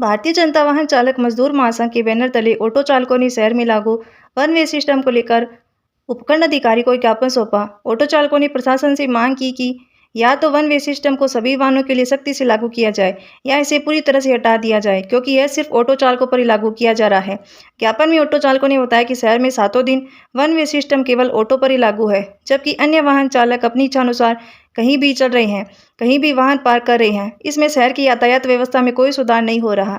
भारतीय जनता वाहन चालक मजदूर महासंघ के बैनर तले ऑटो चालकों ने शहर में लागू वन वे सिस्टम को लेकर उपखंड अधिकारी को ज्ञापन सौंपा। ऑटो चालकों ने प्रशासन से मांग की कि या तो वन वे सिस्टम को सभी वाहनों के लिए सख्ती से लागू किया जाए या इसे पूरी तरह से हटा दिया जाए, क्योंकि यह सिर्फ ऑटो चालकों पर ही लागू किया जा रहा है। ज्ञापन में ऑटो चालकों ने बताया कि शहर में 7 दिन वन वे सिस्टम केवल ऑटो पर ही लागू है, जबकि अन्य वाहन चालक अपनी इच्छानुसार कहीं भी चल रहे हैं, कहीं भी वाहन पार्क कर रहे हैं। इसमें शहर की यातायात व्यवस्था में कोई सुधार नहीं हो रहा।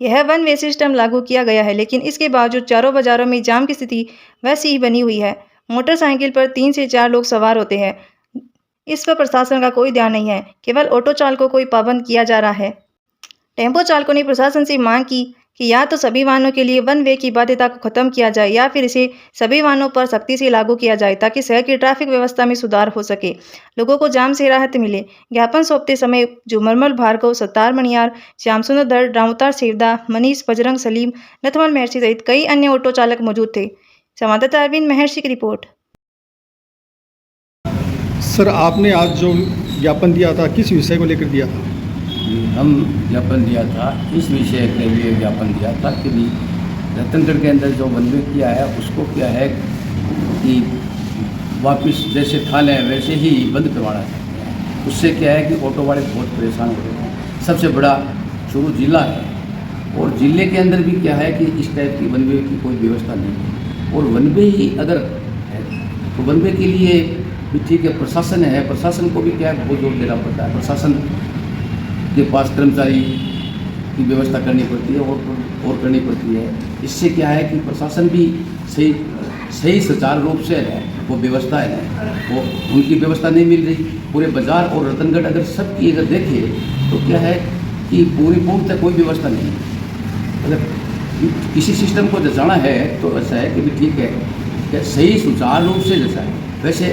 यह वन वे सिस्टम लागू किया गया है, लेकिन इसके बावजूद चारों बाजारों में जाम की स्थिति वैसी ही बनी हुई है। मोटरसाइकिल पर 3 से 4 लोग सवार होते हैं। इस पर प्रशासन का कोई ध्यान नहीं है, केवल ऑटो चालकों को ही पाबंद किया जा रहा है। टेम्पो चालकों ने प्रशासन से मांग की कि या तो सभी वाहनों के लिए वन वे की बाध्यता को खत्म किया जाए या फिर इसे सभी वाहनों पर सख्ती से लागू किया जाए, ताकि शहर की ट्रैफिक व्यवस्था में सुधार हो सके, लोगों को जाम से राहत मिले। ज्ञापन सौंपते समय झुमरमल भार्गव, सत्तार मणियार, श्याम सुंदर दर, रामवतार सेवदा, मनीष, बजरंग, सलीम, नथमल महर्षि सहित कई अन्य ऑटो चालक मौजूद थे। संवाददाता अरविंद महर्षि की रिपोर्ट। सर, आपने आज जो ज्ञापन दिया था किस विषय को लेकर दिया था? हम ज्ञापन दिया था इस विषय के लिए ज्ञापन दिया था कि भी रतनगढ़ के अंदर जो बनवे किया है उसको क्या है कि वापस जैसे थाने वैसे ही बंद करवाना चाहते हैं। उससे क्या है कि ऑटो वाले बहुत परेशान हो रहे हैं। सबसे बड़ा चूरू जिला है और ज़िले के अंदर भी क्या है कि इस टाइप की बनवे की कोई व्यवस्था नहीं है। और बनवे ही अगर है तो बनवे के लिए भी ठीक है, प्रशासन है, प्रशासन को भी क्या है बहुत जोर देना पड़ता है। प्रशासन के पास कर्मचारी की व्यवस्था करनी पड़ती है और करनी पड़ती है। इससे क्या है कि प्रशासन भी सही सुचारू रूप से है वो व्यवस्था है वो उनकी व्यवस्था नहीं मिल रही। पूरे बाज़ार और रतनगढ़ अगर सबकी अगर देखें तो क्या है कि पूर्णतः कोई व्यवस्था नहीं है। अगर किसी सिस्टम को जचाना है तो ऐसा है कि भी ठीक है क्या सही सुचारू रूप से जैसा है। वैसे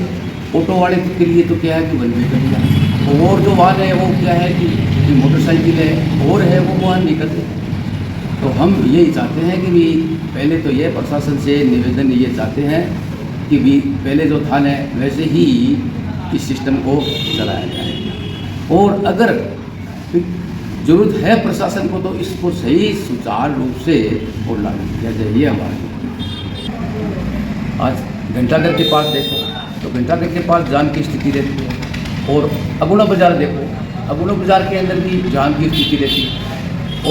ऑटो वाले के लिए तो क्या है कि वन वे कर दिया, और जो वाहन है वो क्या है कि मोटरसाइकिल है और है वो वाहन नहीं करते। तो हम यही चाहते हैं कि भी पहले तो ये प्रशासन से निवेदन ये चाहते हैं कि भी पहले जो थाने वैसे ही इस सिस्टम को चलाया जाए, और अगर जरूरत है प्रशासन को तो इसको सही सुचारू रूप से और लागू किया जाए। ये हमारा आज घंटाघर के पास देखो तो घंटाघर के पास जाम की स्थिति रहती है, और अगुना बाज़ार देखो, अगुना बाज़ार के अंदर भी जाम की स्थिति रहती है।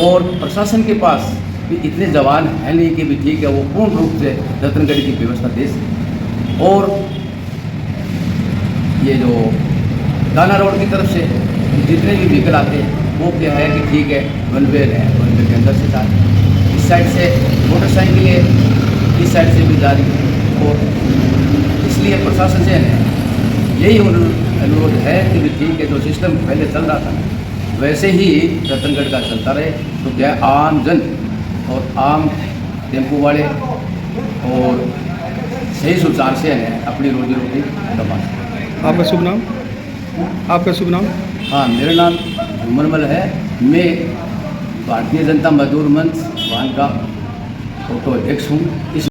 और प्रशासन के पास भी इतने जवान हैं नहीं कि भी ठीक है वो पूर्ण रूप से रतनगढ़ की व्यवस्था दे सके। और ये जो दाना रोड की तरफ से जितने भी व्हीकल आते हैं वो क्या है कि ठीक है वन वे है, वन वे के अंदर से जाते हैं। इस साइड से मोटरसाइकिलें इस साइड से भी जा रही है, और इसलिए प्रशासन से यही अनुरोध है कि भी ठीक है जो सिस्टम पहले चल रहा था वैसे ही रतनगढ़ का चलता रहे। तो क्या आम जन और आम टेम्पो वाले और सही सुचार से अपनी रोजी रोटी कमा सकें। आपका शुभ नाम? आपका शुभ नाम? हाँ, मेरा नाम झुमरमल है। मैं भारतीय जनता मजदूर मंच वाहन का ऑटो अध्यक्ष हूँ। इस